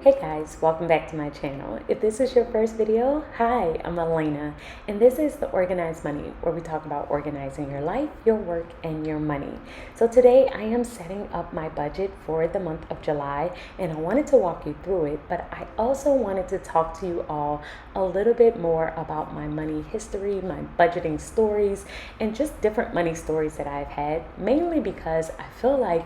Hey guys, welcome back to my channel. If this is your first video, hi, I'm Alaina, and this is the Organized Money, where we talk about organizing your life, your work, and your money. So today I am setting up my budget for the month of July, and I wanted to walk you through it, but I also wanted to talk to you all a little bit more about my money history, my budgeting stories, and just different money stories that I've had, mainly because I feel like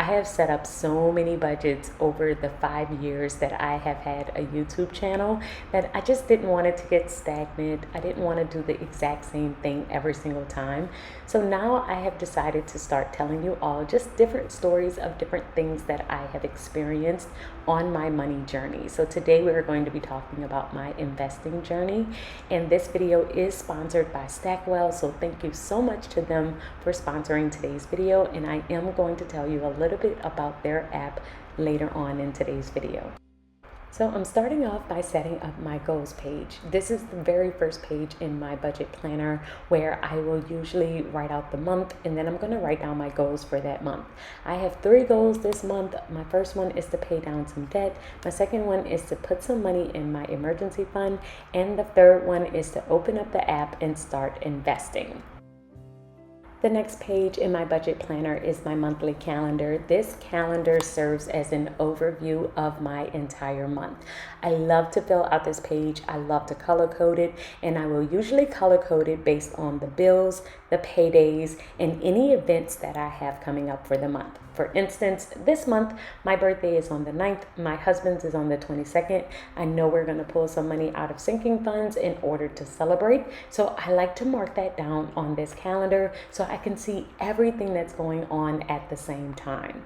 I have set up so many budgets over the 5 years that I have had a YouTube channel that I just didn't want it to get stagnant. I didn't want to do the exact same thing every single time. So now I have decided to start telling you all just different stories of different things that I have experienced on my money journey. So today we're going to be talking about my investing journey, and this video is sponsored by Stackwell. So thank you so much to them for sponsoring today's video, and I am going to tell you a little bit about their app later on in today's video. So I'm starting off by setting up my goals page. This is the very first page in my budget planner where I will usually write out the month, and then I'm going to write down my goals for that month. I have 3 goals this month. My first one is to pay down some debt. My second one is to put some money in my emergency fund. And the third one is to open up the app and start investing. The next page in my budget planner is my monthly calendar. This calendar serves as an overview of my entire month. I love to fill out this page. I love to color code it, and I will usually color code it based on the bills, the paydays, and any events that I have coming up for the month. For instance, this month, my birthday is on the 9th, my husband's is on the 22nd. I know we're gonna pull some money out of sinking funds in order to celebrate. So I like to mark that down on this calendar so I can see everything that's going on at the same time.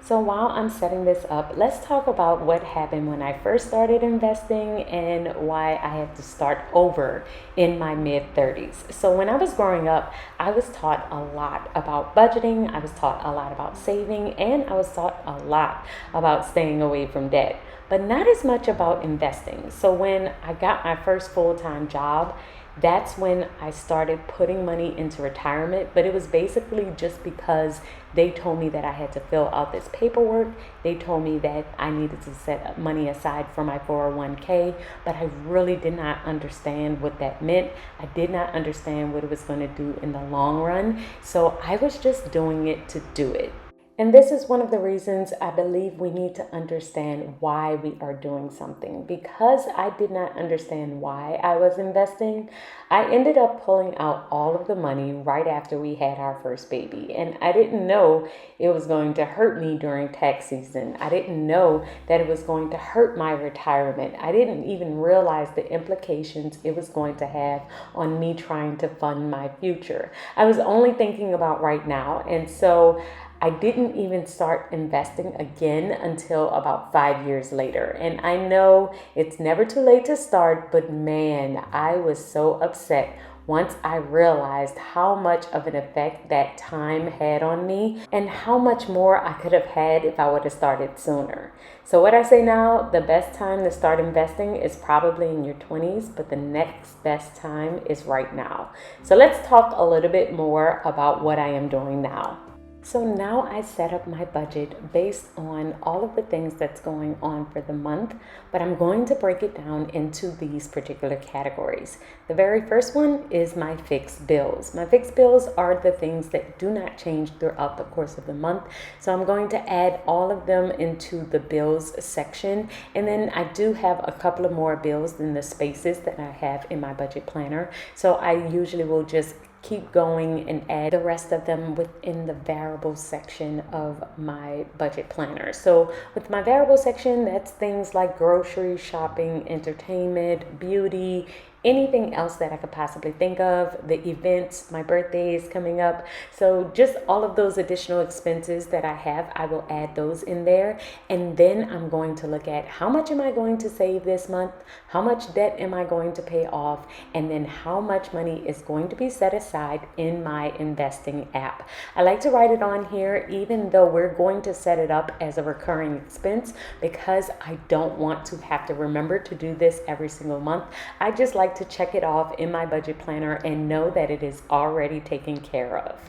So while I'm setting this up, let's talk about what happened when I first started investing and why I had to start over in my mid-30s. So when I was growing up, I was taught a lot about budgeting, I was taught a lot about saving, and I was taught a lot about staying away from debt, but not as much about investing. So when I got my first full-time job, that's when I started putting money into retirement, but it was basically just because they told me that I had to fill out this paperwork. They told me that I needed to set money aside for my 401k, but I really did not understand what that meant. I did not understand what it was going to do in the long run, so I was just doing it to do it. And this is one of the reasons I believe we need to understand why we are doing something. Because I did not understand why I was investing, I ended up pulling out all of the money right after we had our first baby. And I didn't know it was going to hurt me during tax season. I didn't know that it was going to hurt my retirement. I didn't even realize the implications it was going to have on me trying to fund my future. I was only thinking about right now. And so I didn't even start investing again until about 5 years later. And I know it's never too late to start, but man, I was so upset once I realized how much of an effect that time had on me and how much more I could have had if I would have started sooner. So what I say now, the best time to start investing is probably in your 20s, but the next best time is right now. So let's talk a little bit more about what I am doing now. So now I set up my budget based on all of the things that's going on for the month, but I'm going to break it down into these particular categories. The very first one is my fixed bills. My fixed bills are the things that do not change throughout the course of the month. So I'm going to add all of them into the bills section. And then I do have a couple of more bills than the spaces that I have in my budget planner. So I usually will just keep going and add the rest of them within the variable section of my budget planner. So with my variable section, that's things like grocery shopping, entertainment, beauty, anything else that I could possibly think of, the events, my birthday is coming up. So just all of those additional expenses that I have, I will add those in there. And then I'm going to look at how much am I going to save this month? How much debt am I going to pay off? And then how much money is going to be set aside in my investing app. I like to write it on here, even though we're going to set it up as a recurring expense, because I don't want to have to remember to do this every single month. I just like to check it off in my budget planner and know that it is already taken care of.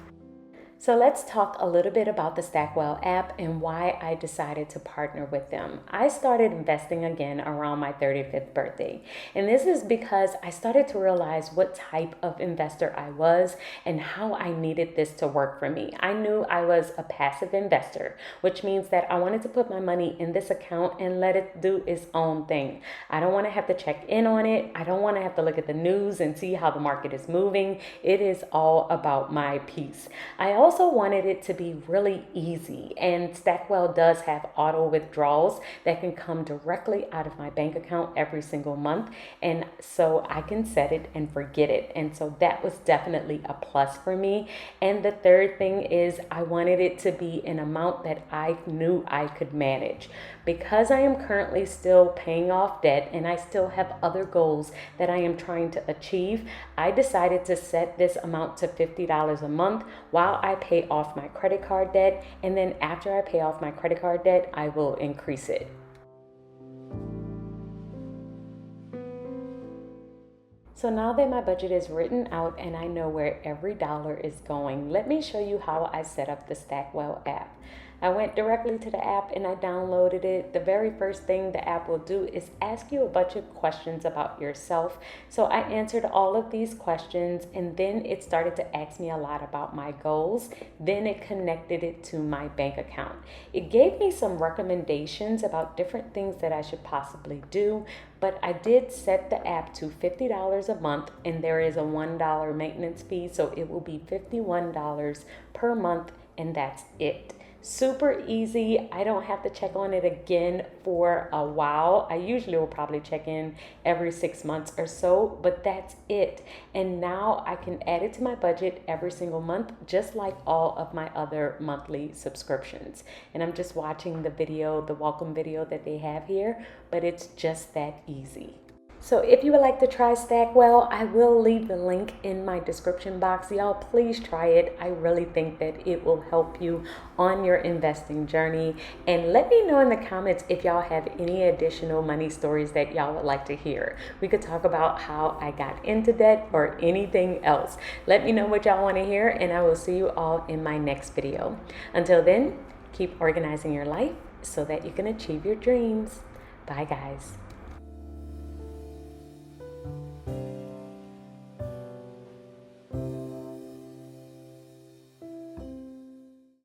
So let's talk a little bit about the Stackwell app and why I decided to partner with them. I started investing again around my 35th birthday. And this is because I started to realize what type of investor I was and how I needed this to work for me. I knew I was a passive investor, which means that I wanted to put my money in this account and let it do its own thing. I don't want to have to check in on it. I don't want to have to look at the news and see how the market is moving. It is all about my peace. I also wanted it to be really easy, and Stackwell does have auto withdrawals that can come directly out of my bank account every single month, and so I can set it and forget it. And so that was definitely a plus for me. And the third thing is I wanted it to be an amount that I knew I could manage. Because I am currently still paying off debt and I still have other goals that I am trying to achieve, I decided to set this amount to $50 a month while I pay off my credit card debt. And then after I pay off my credit card debt, I will increase it. So now that my budget is written out and I know where every dollar is going, let me show you how I set up the Stackwell app. I went directly to the app and I downloaded it. The very first thing the app will do is ask you a bunch of questions about yourself. So I answered all of these questions, and then it started to ask me a lot about my goals. Then it connected it to my bank account. It gave me some recommendations about different things that I should possibly do, but I did set the app to $50 a month, and there is a $1 maintenance fee, so it will be $51 per month, and that's it. Super easy. I don't have to check on it again for a while. I usually will probably check in every 6 months or so, but that's it. And now I can add it to my budget every single month, just like all of my other monthly subscriptions. And I'm just watching the video, the welcome video that they have here, but it's just that easy. So if you would like to try Stackwell, I will leave the link in my description box. Y'all, please try it. I really think that it will help you on your investing journey. And let me know in the comments if y'all have any additional money stories that y'all would like to hear. We could talk about how I got into debt or anything else. Let me know what y'all want to hear, and I will see you all in my next video. Until then, keep organizing your life so that you can achieve your dreams. Bye, guys.